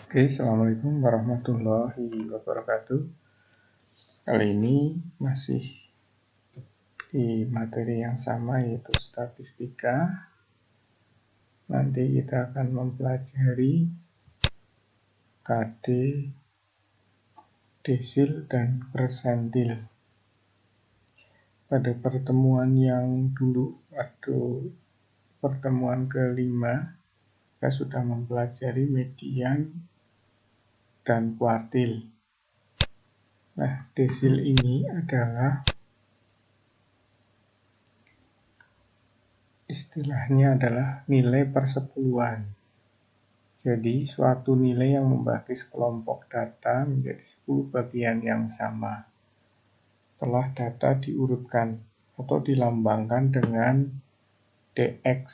Oke, Assalamualaikum warahmatullahi wabarakatuh. Kali ini masih di materi yang sama, yaitu statistika. Nanti kita akan mempelajari KD, desil, dan persentil. Pada pertemuan yang dulu, waktu pertemuan kelima, kita sudah mempelajari median dan kuartil. Nah, desil ini adalah istilahnya adalah nilai persepuluhan. Jadi suatu nilai yang membagi sekelompok data menjadi 10 bagian yang sama. Setelah data diurutkan atau dilambangkan dengan DX.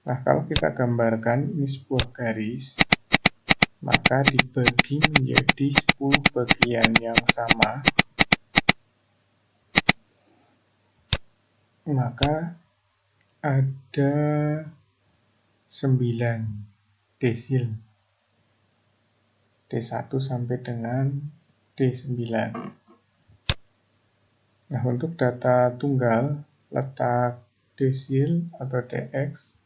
Nah, kalau kita gambarkan ini sebuah garis, maka dibagi menjadi 10 bagian yang sama. Maka ada 9 desil, D1 sampai dengan D9. Nah, untuk data tunggal, letak desil atau DX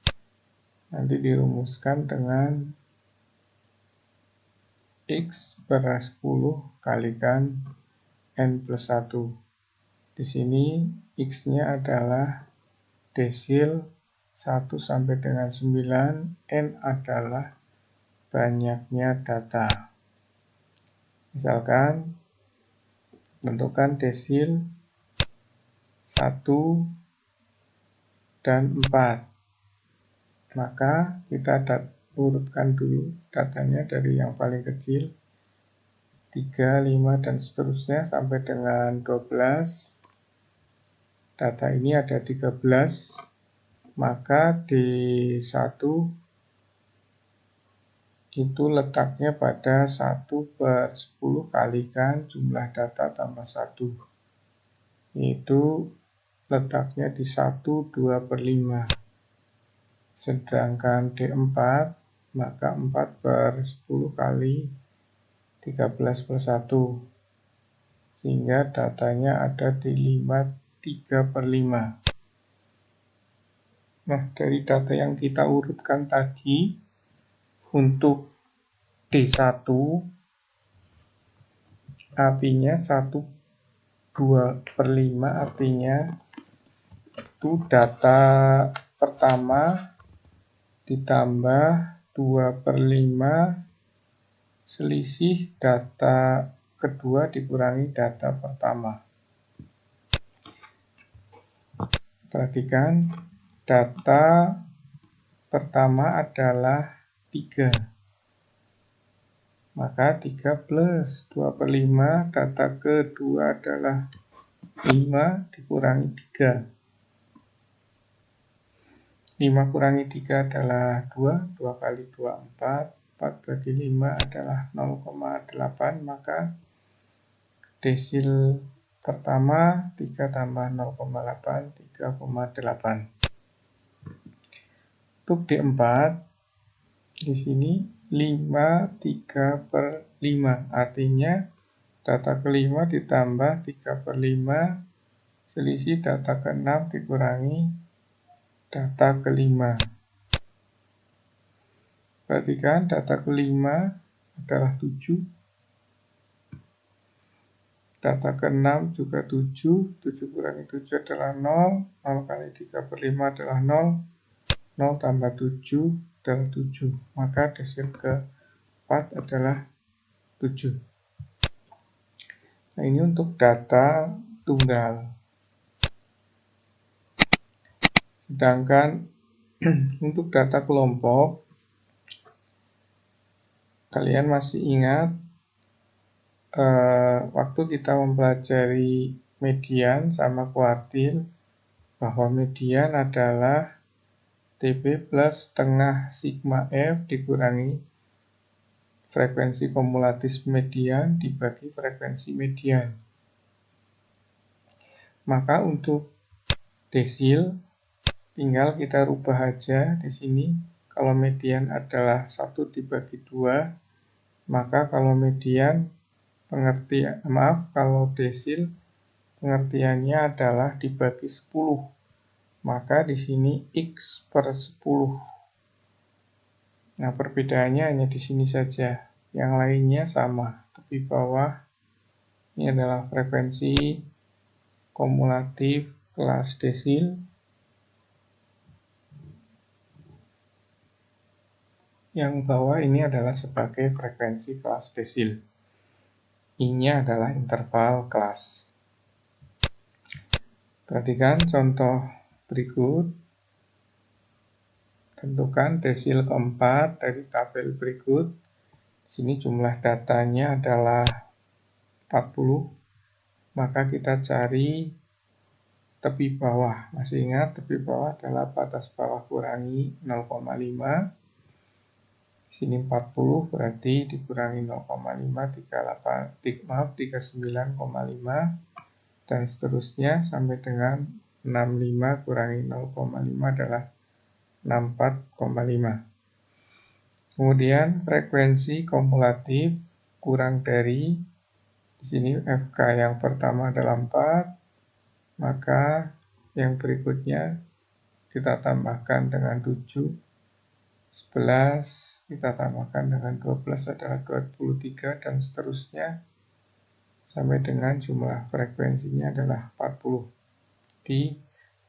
nanti dirumuskan dengan X per 10 kalikan N plus 1. Di sini X-nya adalah desil 1 sampai dengan 9, N adalah banyaknya data. Misalkan, tentukan desil 1 dan 4. Maka kita urutkan dulu datanya dari yang paling kecil, 3, 5, dan seterusnya sampai dengan 12. Data ini ada 13, maka D1 itu letaknya pada 1 per 10 kalikan jumlah data tambah 1. Yaitu letaknya di 1, 2 per 5. Sedangkan D4, maka 4 per 10 kali 13 per 1. Sehingga datanya ada di 3 per 5. Nah, dari data yang kita urutkan tadi, untuk D1 artinya 1, 2 per 5 artinya itu data pertama ditambah 2 per 5 selisih data kedua dikurangi data pertama. Perhatikan, data pertama adalah 3. Maka 3 plus 2 per 5, data kedua adalah 5 dikurangi 3. 5 kurangi 3 adalah 2, 2 kali 2, 4, 4 bagi 5 adalah 0,8, maka desil pertama 3 tambah 0,8, 3,8. Untuk D4, di sini 5, 3 per 5, artinya data kelima ditambah 3 per 5, selisih data ke-6 dikurangi data kelima. Perhatikan, data kelima adalah 7. Data ke-6 juga 7. 7 kurangi 7 adalah 0. 0 kali 3 per 5 adalah 0. 0 tambah 7 adalah 7. Maka desil ke-4 adalah 7. Nah, ini untuk data tunggal. Sedangkan untuk data kelompok, kalian masih ingat waktu kita mempelajari median sama kuartil, bahwa median adalah TP plus setengah sigma F dikurangi frekuensi kumulatif median dibagi frekuensi median. Maka untuk desil tinggal kita rubah aja di sini kalau median adalah 1 dibagi 2, maka kalau median kalau desil pengertiannya adalah dibagi 10. Maka di sini X per 10. Nah, perbedaannya hanya di sini saja. Yang lainnya sama. Tepi bawah ini adalah frekuensi kumulatif kelas desil. Yang bawah ini adalah sebagai frekuensi kelas desil. I-nya adalah interval kelas. Perhatikan contoh berikut. Tentukan desil keempat dari tabel berikut. Di sini jumlah datanya adalah 40. Maka kita cari tepi bawah. Masih ingat tepi bawah adalah batas bawah kurangi 0,5. Di sini 40 berarti dikurangi 0,5 39,5 dan seterusnya sampai dengan 65 kurangi 0,5 adalah 64,5. Kemudian frekuensi kumulatif kurang dari, di sini FK yang pertama adalah 4, maka yang berikutnya kita tambahkan dengan 7, 11, kita tambahkan dengan 12 adalah 23, dan seterusnya sampai dengan jumlah frekuensinya adalah 40 di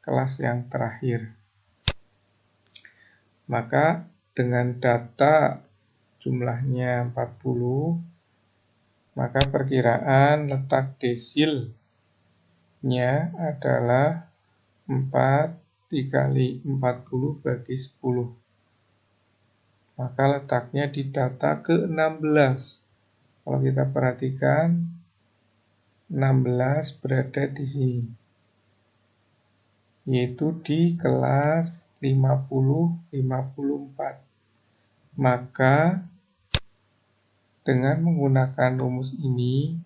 kelas yang terakhir. Maka dengan data jumlahnya 40, maka perkiraan letak desilnya adalah 4 dikali 40 bagi 10. Maka letaknya di data ke-16. Kalau kita perhatikan, 16 berada di sini, yaitu di kelas 50-54. Maka dengan menggunakan rumus ini,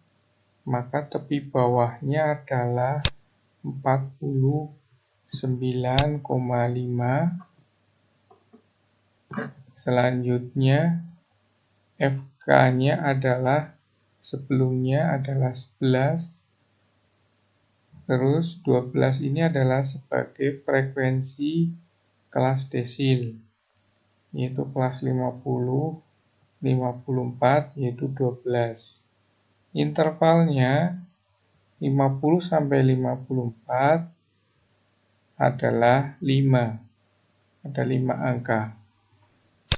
maka tepi bawahnya adalah 49,5. Selanjutnya FK-nya adalah sebelumnya adalah 11. Terus 12 ini adalah sebagai frekuensi kelas desil, yaitu kelas 50-54, yaitu 12. Intervalnya 50 sampai 54 adalah 5. Ada 5 angka.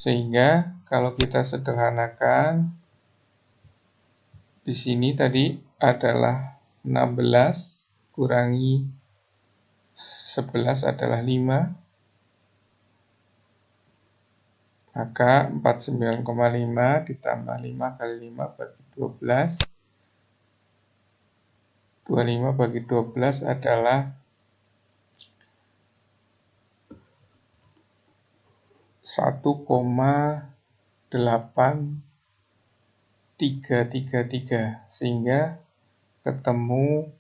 Sehingga kalau kita sederhanakan, di sini tadi adalah 16 kurangi 11 adalah 5. Maka 49,5 ditambah 5 kali 5 bagi 12. 25 bagi 12 adalah 1,8333, sehingga ketemu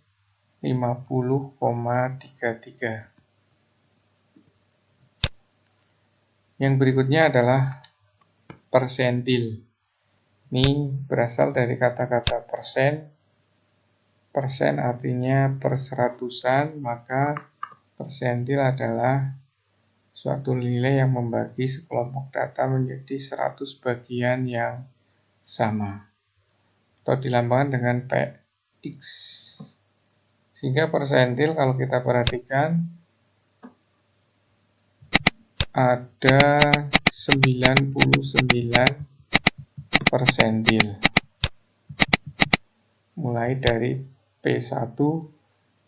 50,33. Yang berikutnya adalah persentil. Ini berasal dari kata-kata persen. Persen artinya perseratusan, maka persentil adalah suatu nilai yang membagi sekelompok data menjadi 100 bagian yang sama, atau dilambangkan dengan PX. Sehingga persentil kalau kita perhatikan ada 99 persentil. Mulai dari P1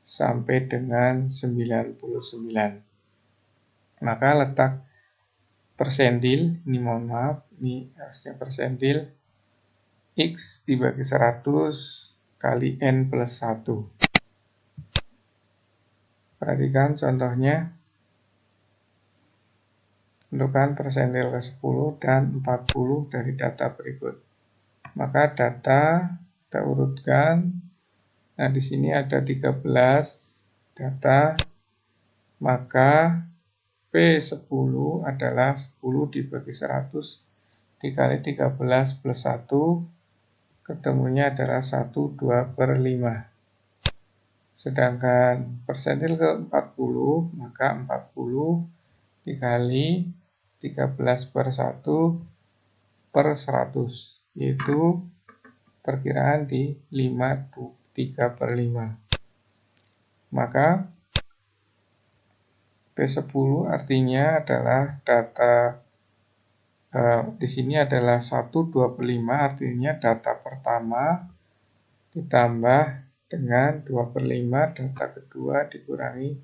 sampai dengan 99. Maka letak persentil, ini mohon maaf, ini harusnya persentil, X dibagi 100 kali N plus 1. Perhatikan contohnya. Tentukan persentil ke-10 dan 40 dari data berikut. Maka data kita urutkan. Nah, di sini ada 13 data. Maka P10 adalah 10 dibagi 100 dikali 13 plus 1, ketemunya adalah 1/2/5. Sedangkan persentil ke-40, maka 40 dikali 13/1/100, yaitu perkiraan di 3/5. Maka P10 artinya adalah data di sini adalah 1/2/5, artinya data pertama ditambah dengan 2/5 data kedua dikurangi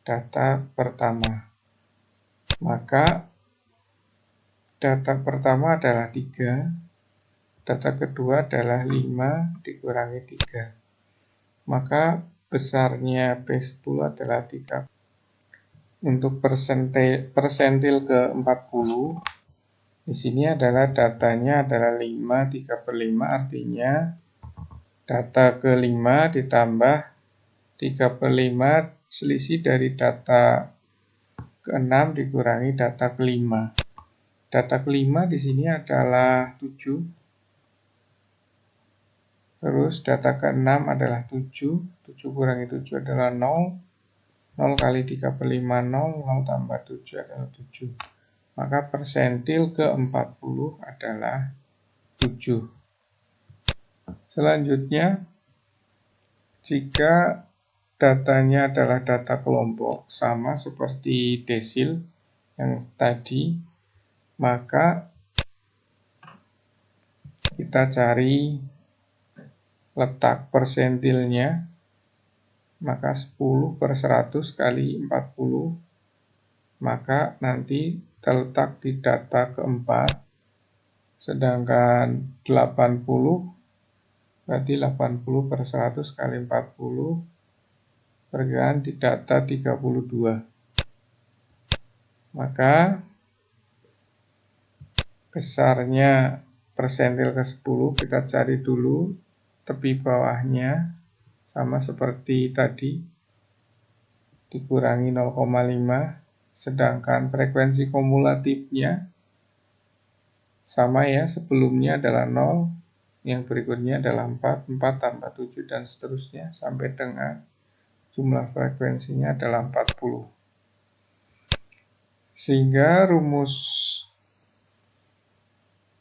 data pertama. Maka data pertama adalah 3, data kedua adalah 5 dikurangi 3. Maka besarnya P10 adalah 3. Untuk persentil ke-40, di sini adalah datanya adalah 5 3/5, artinya data ke-5 ditambah 3/5 selisih dari data ke-6 dikurangi data ke-5. Data ke-5 di sini adalah 7. Terus data ke-6 adalah 7. 7 kurangi 7 adalah 0. 0 kali 3/5 0. 0 tambah 7 adalah 7. Maka persentil ke-40 adalah 7. Selanjutnya, jika datanya adalah data kelompok, sama seperti desil yang tadi, maka kita cari letak persentilnya. Maka 10/100 kali 40, maka nanti terletak di data ke-4, sedangkan 80 berarti 80/100 kali 40, perkiraan di data 32. Maka besarnya persentil ke-10 kita cari dulu tepi bawahnya, sama seperti tadi, dikurangi 0,5, sedangkan frekuensi kumulatifnya sama ya, sebelumnya adalah 0, yang berikutnya adalah 4, 4 tambah 7, dan seterusnya, sampai dengan jumlah frekuensinya adalah 40. Sehingga rumus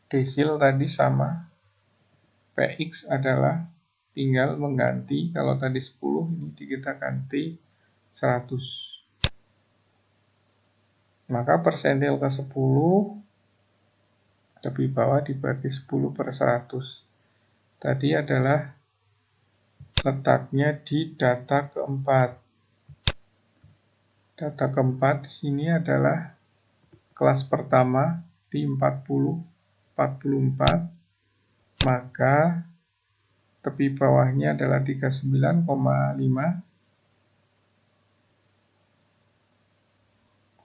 desil tadi sama, Px adalah tinggal mengganti, kalau tadi 10, ini kita ganti 100. Maka persentil ke-10 lebih bawah dibagi 10/100. Tadi adalah letaknya di data ke-4. Data ke-4 di sini adalah kelas pertama di 44, maka tepi bawahnya adalah 39,5.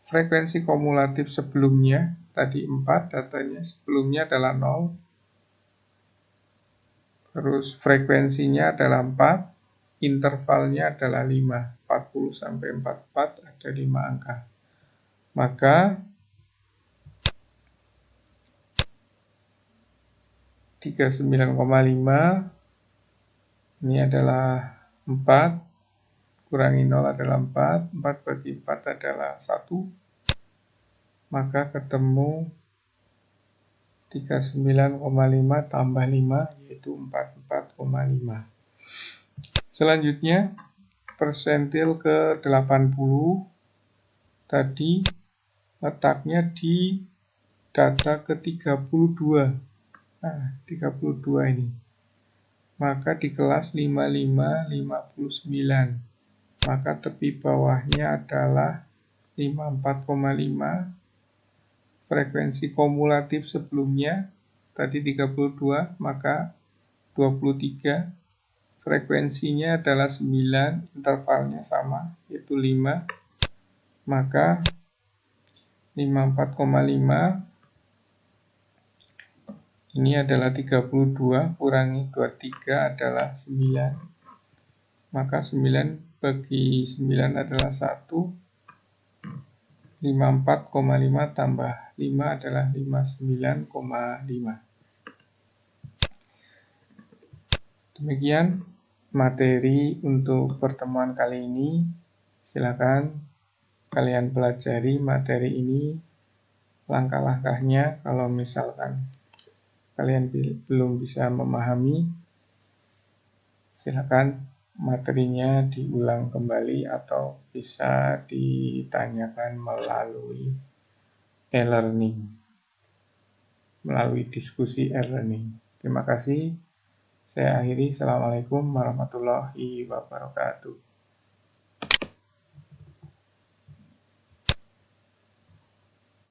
Frekuensi kumulatif sebelumnya, tadi 4, datanya sebelumnya adalah 0. Terus frekuensinya adalah 4, intervalnya adalah 5. 40 sampai 44 ada 5 angka. Maka 39,5 ini adalah 4. Kurangi 0 adalah 4, 4 bagi 4 adalah 1, maka ketemu 39,5 tambah 5, yaitu 44,5. Selanjutnya, persentil ke-80, tadi letaknya di data ke-32. Nah, 32 ini. Maka di kelas 55, 59. Maka tepi bawahnya adalah 54,5. Frekuensi kumulatif sebelumnya tadi 32, maka 23. Frekuensinya adalah 9, intervalnya sama, yaitu 5. Maka 54,5 ini adalah 32, kurangi 23 adalah 9. Maka 9 bagi 9 adalah 1. 54,5 tambah 5 adalah 59,5. Demikian materi untuk pertemuan kali ini. Silakan kalian pelajari materi ini, langkah-langkahnya. Kalau misalkan kalian belum bisa memahami, silakan materinya diulang kembali atau bisa ditanyakan melalui e-learning, melalui diskusi e-learning. Terima kasih. Saya akhiri. Assalamualaikum warahmatullahi wabarakatuh.